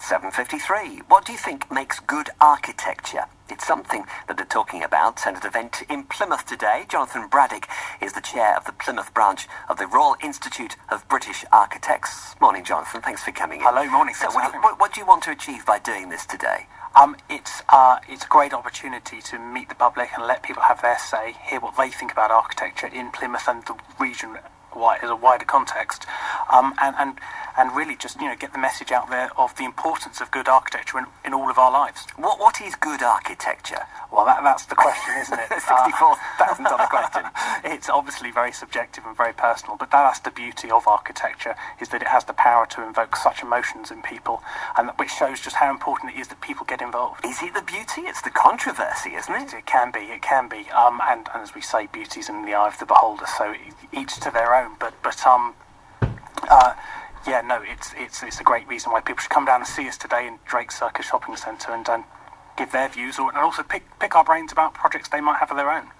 7:53. What do you think makes good architecture? It's something that they're talking about at an event in Plymouth today. Jonathan Braddick is the chair of the Plymouth branch of the Royal Institute of British Architects. Morning, Jonathan. Thanks for coming in. Hello, morning. So what do you want to achieve by doing this today? It's a great opportunity to meet the public and let people have their say, hear what they think about architecture in Plymouth and the region as a wider context, and really just get the message out there of the importance of good architecture in all of our lives. What is good architecture? Well, that's the question, isn't it? $64,000 question. It's obviously very subjective and very personal, but that's the beauty of architecture, is that it has the power to invoke such emotions in people, and which shows just how important it is that people get involved. Is it the beauty? It's the controversy, isn't it? It can be. And as we say, beauty's in the eye of the beholder, so each to their own. It's a great reason why people should come down and see us today in Drake Circus Shopping Centre and give their views, and also pick our brains about projects they might have of their own.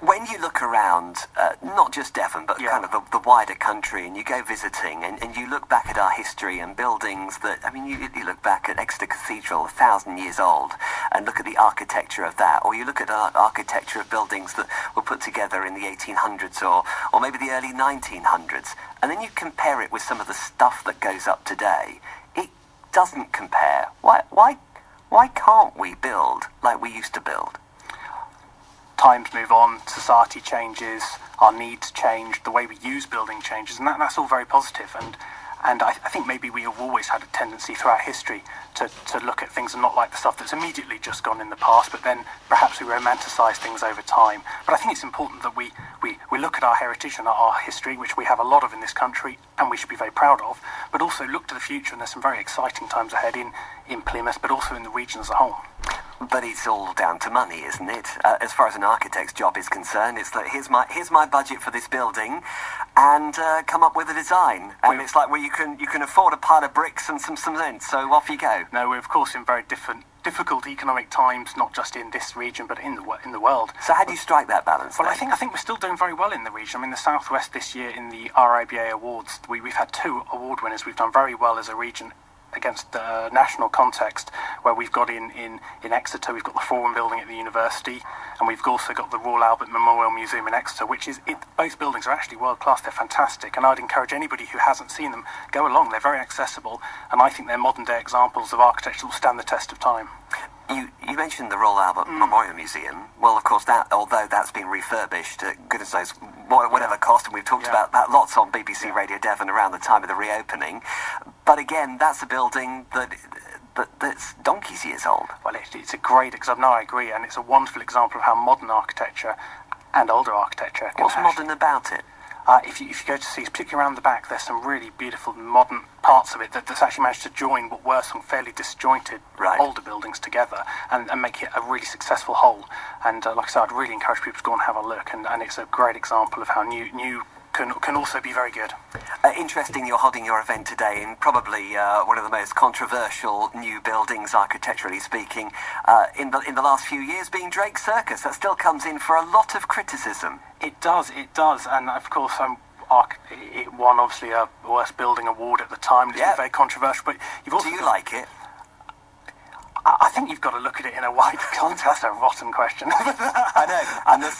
When you look around, not just Devon, but kind of the wider country, and you go visiting, and you look back at our history and buildings you look back at Exeter Cathedral, 1,000 years old, and look at the architecture of that, or you look at architecture of buildings that were put together in the 1800s or maybe the early 1900s, and then you compare it with some of the stuff that goes up today, it doesn't compare. Why can't we build like we used to build? Times move on, society changes, our needs change, the way we use building changes, and that's all very positive. And I think maybe we have always had a tendency throughout history to look at things and not like the stuff that's immediately just gone in the past, but then perhaps we romanticise things over time. But I think it's important that we look at our heritage and our history, which we have a lot of in this country, and we should be very proud of, but also look to the future, and there's some very exciting times ahead in Plymouth, but also in the region as a whole. But it's all down to money, isn't it? As far as an architect's job is concerned, it's like, here's my budget for this building, and come up with a design. And it's like, well, you can afford a pile of bricks and some cement, so off you go. No, we're of course in very difficult economic times, not just in this region, but in the world. So how do you strike that balance? Well, I think we're still doing very well in the region. The Southwest this year in the RIBA awards, we've had 2 award winners. We've done very well as a region against the national context, where we've got in Exeter, we've got the Forum building at the university, and we've also got the Royal Albert Memorial Museum in Exeter, both buildings are actually world class. They're fantastic, and I'd encourage anybody who hasn't seen them, go along. They're very accessible, and I think they're modern day examples of architecture that will stand the test of time. You mentioned the Royal Albert Memorial Museum. Well, of course, although that's been refurbished at goodness knows whatever cost, and we've talked about that lots on BBC Radio Devon around the time of the reopening. But again, that's a building that's donkey's years old. Well, it's a great example. No, I agree, and it's a wonderful example of how modern architecture and older architecture can What's modern about it? If you go to see, particularly around the back, there's some really beautiful modern parts of it that's actually managed to join what were some fairly disjointed older buildings together and make it a really successful whole. And like I said, I'd really encourage people to go and have a look, and it's a great example of how new can also be very good. Interesting you're holding your event today in probably one of the most controversial new buildings, architecturally speaking, in the last few years, being Drake Circus. That still comes in for a lot of criticism. It does, and of course it won obviously a Worst Building Award at the time. It's been very controversial, but you've also... Do you like it? I think you've got to look at it in a wider context. That's a rotten question. I know, and the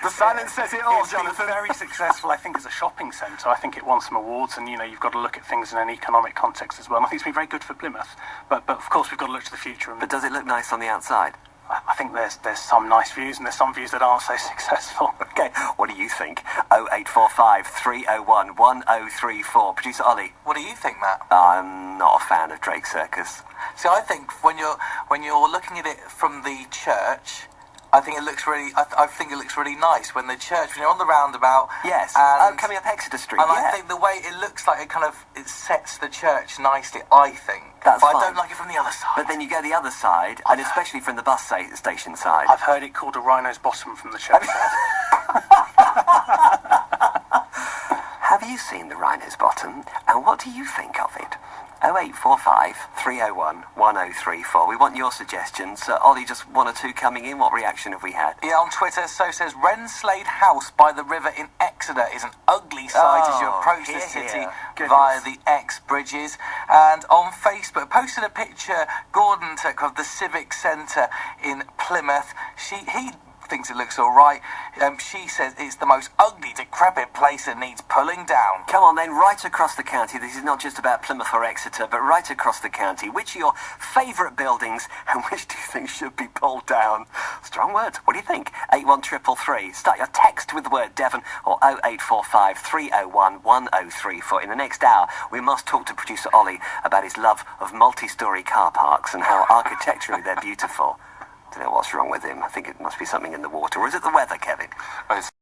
silence says it all, Jonathan. It's been very successful, I think, as a shopping centre. I think it won some awards, and you've got to look at things in an economic context as well. And I think it's been very good for Plymouth, but of course we've got to look to the future. But does it look nice on the outside? I think there's some nice views, and there's some views that aren't so successful. Okay, what do you think? 0845 301 1034. Producer Ollie. What do you think, Matt? I'm not a fan of Drake Circus. See, I think when you're looking at it from the church, I think it looks really nice when you're on the roundabout. Yes. And coming up Exeter Street. And I think the way it looks like it sets the church nicely. I think. That's fine. I don't like it from the other side. But then you go the other side, and especially from the bus station side. I've heard it called a rhino's bottom from the church side. Have you seen the Rhino's Bottom, and what do you think of it? 0845 301 1034. We want your suggestions. Ollie, just one or two coming in. What reaction have we had? Yeah, on Twitter, so says Renslade House by the river in Exeter is an ugly sight as you approach the city via the X bridges. And on Facebook, posted a picture, Gordon took of the Civic Centre in Plymouth. He thinks it looks all right. She says it's the most ugly, decrepit place that needs pulling down. Come on then, right across the county. This is not just about Plymouth or Exeter, but right across the county. Which are your favourite buildings and which do you think should be pulled down? Strong words. What do you think? 81333. Start your text with the word Devon or 0845 301 1034. In the next hour, we must talk to producer Ollie about his love of multi-storey car parks and how architecturally they're beautiful. I don't know what's wrong with him. I think it must be something in the water. Or is it the weather, Kevin?